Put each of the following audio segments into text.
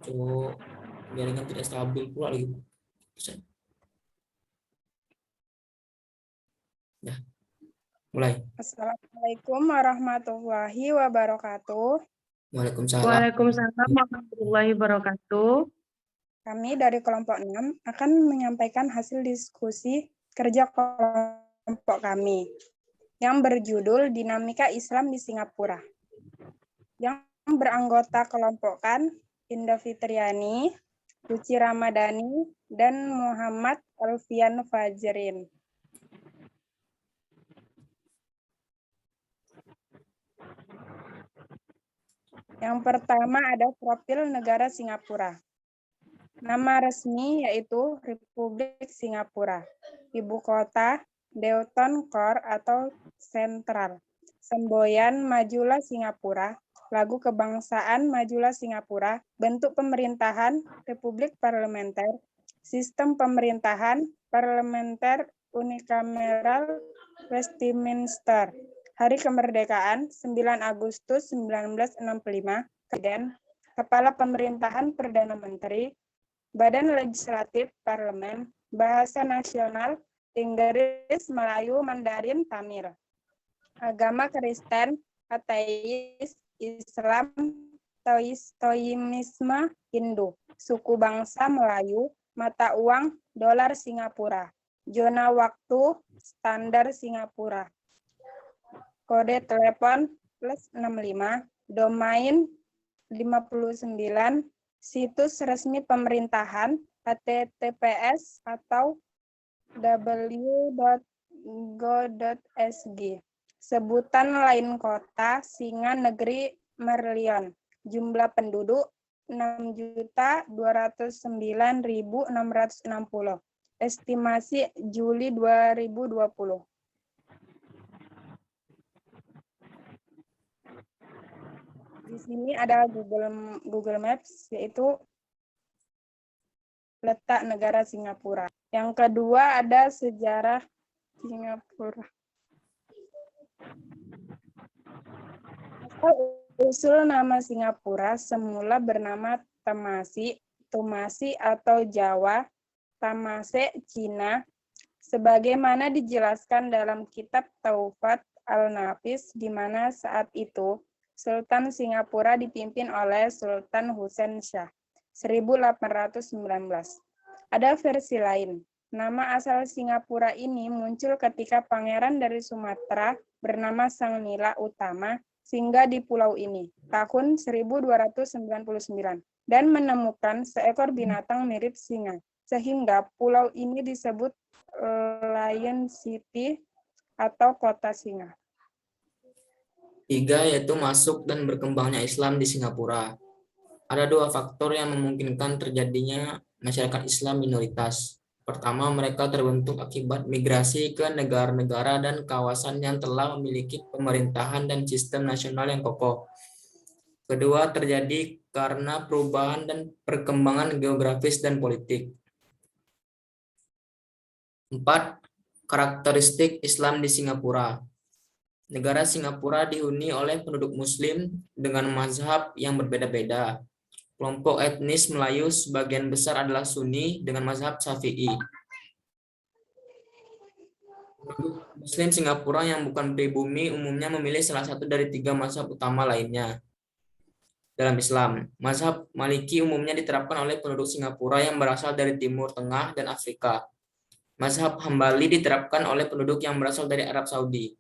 atau jaringan tidak stabil pula lagi. Ya, mulai. Assalamualaikum warahmatullahi wabarakatuh. Waalaikumsalam. Waalaikumsalam warahmatullahi wabarakatuh. Kami dari kelompok 6 akan menyampaikan hasil diskusi kerja kelompok kami yang berjudul Dinamika Islam di Singapura. Yang beranggota kelompokan Indah Fitriani, Suci Ramadhani, dan Muhammad Alfian Fajrin. Yang pertama ada profil negara Singapura. Nama resmi yaitu Republik Singapura. Ibu kota Deuton Core atau Sentral. Semboyan Majulah Singapura. Lagu kebangsaan Majulah Singapura. Bentuk pemerintahan Republik Parlementer. Sistem pemerintahan Parlementer Unikameral Westminster. Hari kemerdekaan 9 Agustus 1965, Presiden, Kepala Pemerintahan Perdana Menteri, Badan Legislatif Parlemen, Bahasa Nasional, Inggris, Melayu, Mandarin, Tamil. Agama Kristen, Ateis, Islam, Taoisme, Hindu. Suku bangsa Melayu, mata uang, dolar Singapura. Zona waktu, standar Singapura. Kode telepon +65, domain 59, situs resmi pemerintahan https atau www.go.sg. Sebutan lain kota Singa Negeri Merlion. Jumlah penduduk 6.209.660. Estimasi Juli 2020. Di sini ada Google Maps, yaitu letak negara Singapura. Yang kedua ada sejarah Singapura. Usul nama Singapura semula bernama Tumasi atau Jawa, Tamase, Cina, sebagaimana dijelaskan dalam kitab Taufat Al-Nafis, di mana saat itu Sultan Singapura dipimpin oleh Sultan Hussein Shah, 1819. Ada versi lain. Nama asal Singapura ini muncul ketika pangeran dari Sumatera bernama Sang Nila Utama singgah di pulau ini, tahun 1299, dan menemukan seekor binatang mirip singa, sehingga pulau ini disebut Lion City atau Kota Singa. 3 yaitu masuk dan berkembangnya Islam di Singapura. Ada 2 faktor yang memungkinkan terjadinya masyarakat Islam minoritas. Pertama, mereka terbentuk akibat migrasi ke negara-negara dan kawasan yang telah memiliki pemerintahan dan sistem nasional yang kokoh. Kedua, terjadi karena perubahan dan perkembangan geografis dan politik. 4. Karakteristik Islam di Singapura. Negara Singapura dihuni oleh penduduk Muslim dengan mazhab yang berbeda-beda. Kelompok etnis Melayu sebagian besar adalah Sunni dengan mazhab Syafi'i. Penduduk Muslim Singapura yang bukan pribumi umumnya memilih salah satu dari 3 mazhab utama lainnya. Dalam Islam, mazhab Maliki umumnya diterapkan oleh penduduk Singapura yang berasal dari Timur Tengah dan Afrika. Mazhab Hambali diterapkan oleh penduduk yang berasal dari Arab Saudi.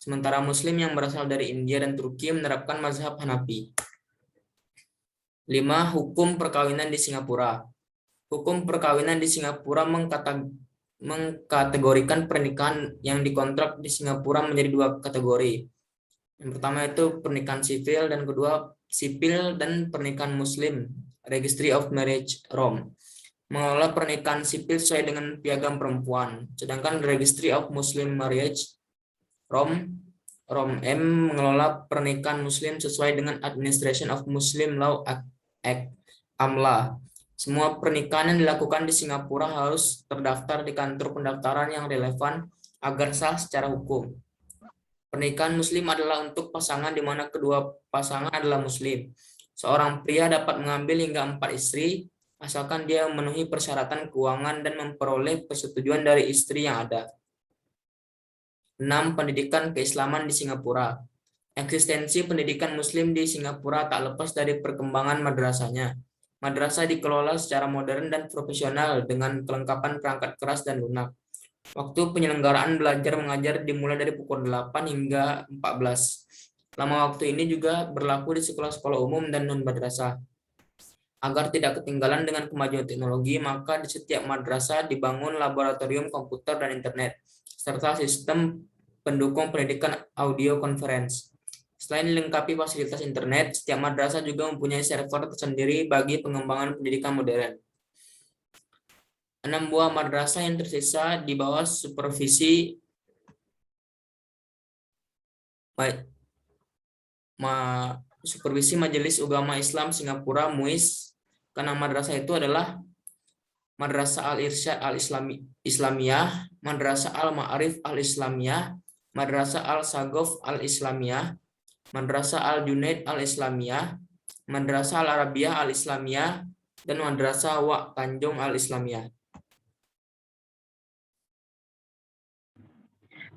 Sementara Muslim yang berasal dari India dan Turki menerapkan mazhab Hanafi. 5. Hukum perkawinan di Singapura. Hukum perkawinan di Singapura mengkategorikan pernikahan yang dikontrak di Singapura menjadi 2 kategori. Yang pertama itu pernikahan sipil, dan kedua sipil dan pernikahan Muslim, Registry of Marriage Rome. Mengelola pernikahan sipil sesuai dengan piagam perempuan, sedangkan Registry of Muslim Marriage Rome mengelola pernikahan Muslim sesuai dengan Administration of Muslim Law Act (AMLA). Semua pernikahan yang dilakukan di Singapura harus terdaftar di kantor pendaftaran yang relevan agar sah secara hukum. Pernikahan Muslim adalah untuk pasangan di mana kedua pasangan adalah Muslim. Seorang pria dapat mengambil hingga 4 istri, asalkan dia memenuhi persyaratan keuangan dan memperoleh persetujuan dari istri yang ada. 6. Pendidikan keislaman di Singapura. Eksistensi pendidikan Muslim di Singapura tak lepas dari perkembangan madrasahnya. Madrasah dikelola secara modern dan profesional dengan kelengkapan perangkat keras dan lunak. Waktu penyelenggaraan belajar mengajar dimulai dari pukul 8 hingga 14. Lama waktu ini juga berlaku di sekolah-sekolah umum dan non-madrasah. Agar tidak ketinggalan dengan kemajuan teknologi, maka di setiap madrasah dibangun laboratorium komputer dan internet, serta sistem pendukung pendidikan audio conference. Selain dilengkapi fasilitas internet, setiap madrasah juga mempunyai server tersendiri bagi pengembangan pendidikan modern. 6 buah madrasah yang tersisa di bawah supervisi Majelis Ugama Islam Singapura (MUIS). Karena madrasah itu adalah Madrasah Al-Irsyad Al-Islamiyah, Madrasah Al-Ma'arif Al-Islamiyah, Madrasah Al-Sagof Al-Islamiyah, Madrasah Al-Junaid Al-Islamiyah, Madrasah Al-Arabiyah Al-Islamiyah, dan Madrasah Wak Tanjung Al-Islamiyah.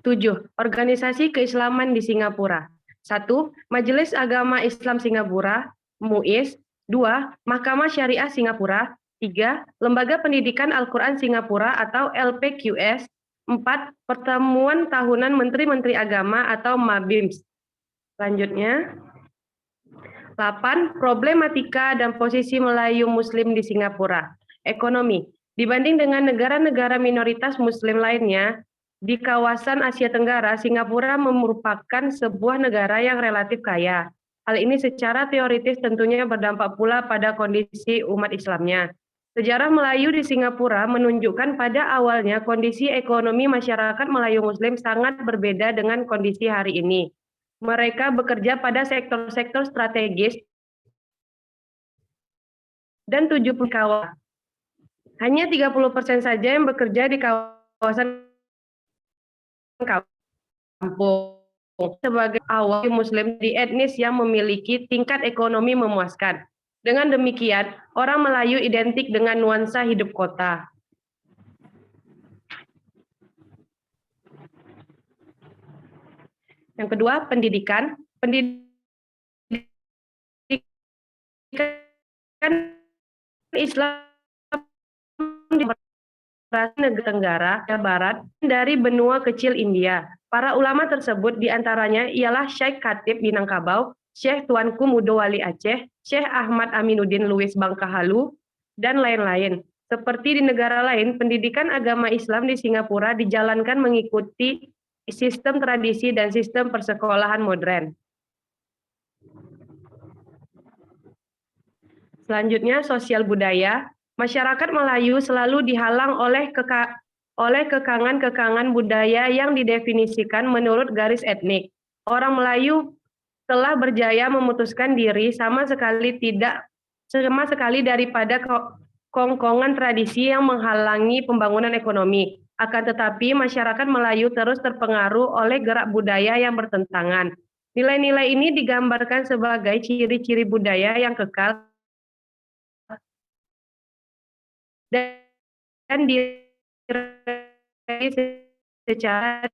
7. Organisasi keislaman di Singapura. 1. Majelis Agama Islam Singapura, MUIS. 2. Mahkamah Syariah Singapura. 3. Lembaga Pendidikan Al-Quran Singapura atau LPQS. 4. Pertemuan Tahunan Menteri-Menteri Agama atau MABIMS. Selanjutnya, 8. Problematika dan posisi Melayu Muslim di Singapura. Ekonomi. Dibanding dengan negara-negara minoritas Muslim lainnya, di kawasan Asia Tenggara, Singapura merupakan sebuah negara yang relatif kaya. Hal ini secara teoritis tentunya berdampak pula pada kondisi umat Islamnya. Sejarah Melayu di Singapura menunjukkan pada awalnya kondisi ekonomi masyarakat Melayu Muslim sangat berbeda dengan kondisi hari ini. Mereka bekerja pada sektor-sektor strategis dan 70 kawasan. Hanya 30% saja yang bekerja di kawasan kampung. Sebagai awal Muslim di etnis yang memiliki tingkat ekonomi memuaskan. Dengan demikian, orang Melayu identik dengan nuansa hidup kota. Yang kedua, pendidikan. Pendidikan Islam di negara Tenggara Barat dari benua kecil India. Para ulama tersebut diantaranya ialah Syekh Khatib Minangkabau, Syekh Tuanku Mudowali Aceh, Syekh Ahmad Aminuddin Luis Bangkahalu, dan lain-lain. Seperti di negara lain, pendidikan agama Islam di Singapura dijalankan mengikuti sistem tradisi dan sistem persekolahan modern. Selanjutnya, sosial budaya. Masyarakat Melayu selalu dihalang oleh kekangan-kekangan budaya yang didefinisikan menurut garis etnik. Orang Melayu telah berjaya memutuskan diri sama sekali daripada kongkongan tradisi yang menghalangi pembangunan ekonomi. Akan tetapi masyarakat Melayu terus terpengaruh oleh gerak budaya yang bertentangan. Nilai-nilai ini digambarkan sebagai ciri-ciri budaya yang kekal dan diraih secara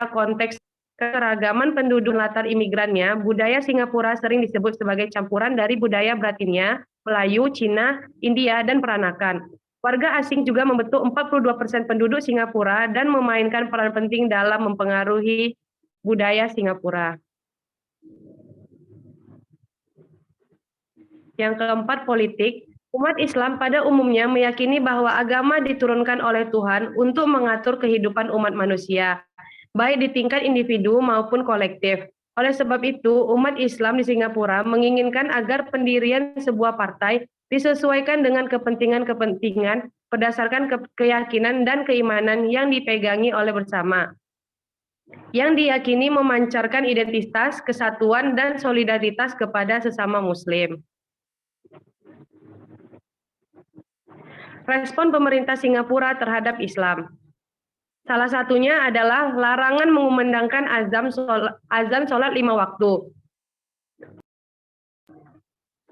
konteks keragaman penduduk latar imigrannya. Budaya Singapura sering disebut sebagai campuran dari budaya Bratinia, Melayu, Cina, India, dan peranakan. Warga asing juga membentuk 42% penduduk Singapura dan memainkan peran penting dalam mempengaruhi budaya Singapura. Yang keempat, politik. Umat Islam pada umumnya meyakini bahwa agama diturunkan oleh Tuhan untuk mengatur kehidupan umat manusia, baik di tingkat individu maupun kolektif. Oleh sebab itu, umat Islam di Singapura menginginkan agar pendirian sebuah partai disesuaikan dengan kepentingan-kepentingan berdasarkan keyakinan dan keimanan yang dipegangi oleh bersama, yang diyakini memancarkan identitas, kesatuan, dan solidaritas kepada sesama Muslim. Respon pemerintah Singapura terhadap Islam. Salah satunya adalah larangan mengumandangkan azan sholat 5 waktu.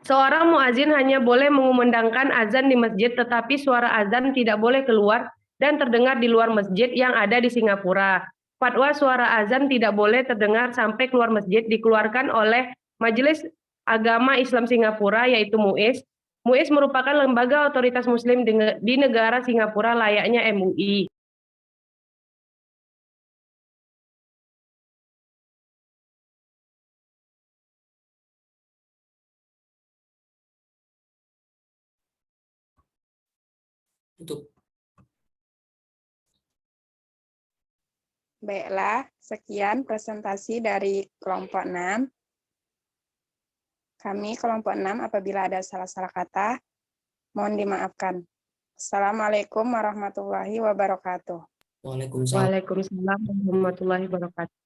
Seorang muazin hanya boleh mengumandangkan azan di masjid, tetapi suara azan tidak boleh keluar dan terdengar di luar masjid yang ada di Singapura. Fatwa suara azan tidak boleh terdengar sampai keluar masjid dikeluarkan oleh Majelis Agama Islam Singapura, yaitu MUIS. MUIS merupakan lembaga otoritas muslim di negara Singapura layaknya MUI. Tutup. Baiklah, sekian presentasi dari kelompok 6. Kami kelompok 6 apabila ada salah-salah kata, mohon dimaafkan. Assalamualaikum warahmatullahi wabarakatuh. Waalaikumsalam. Waalaikumsalam warahmatullahi wabarakatuh.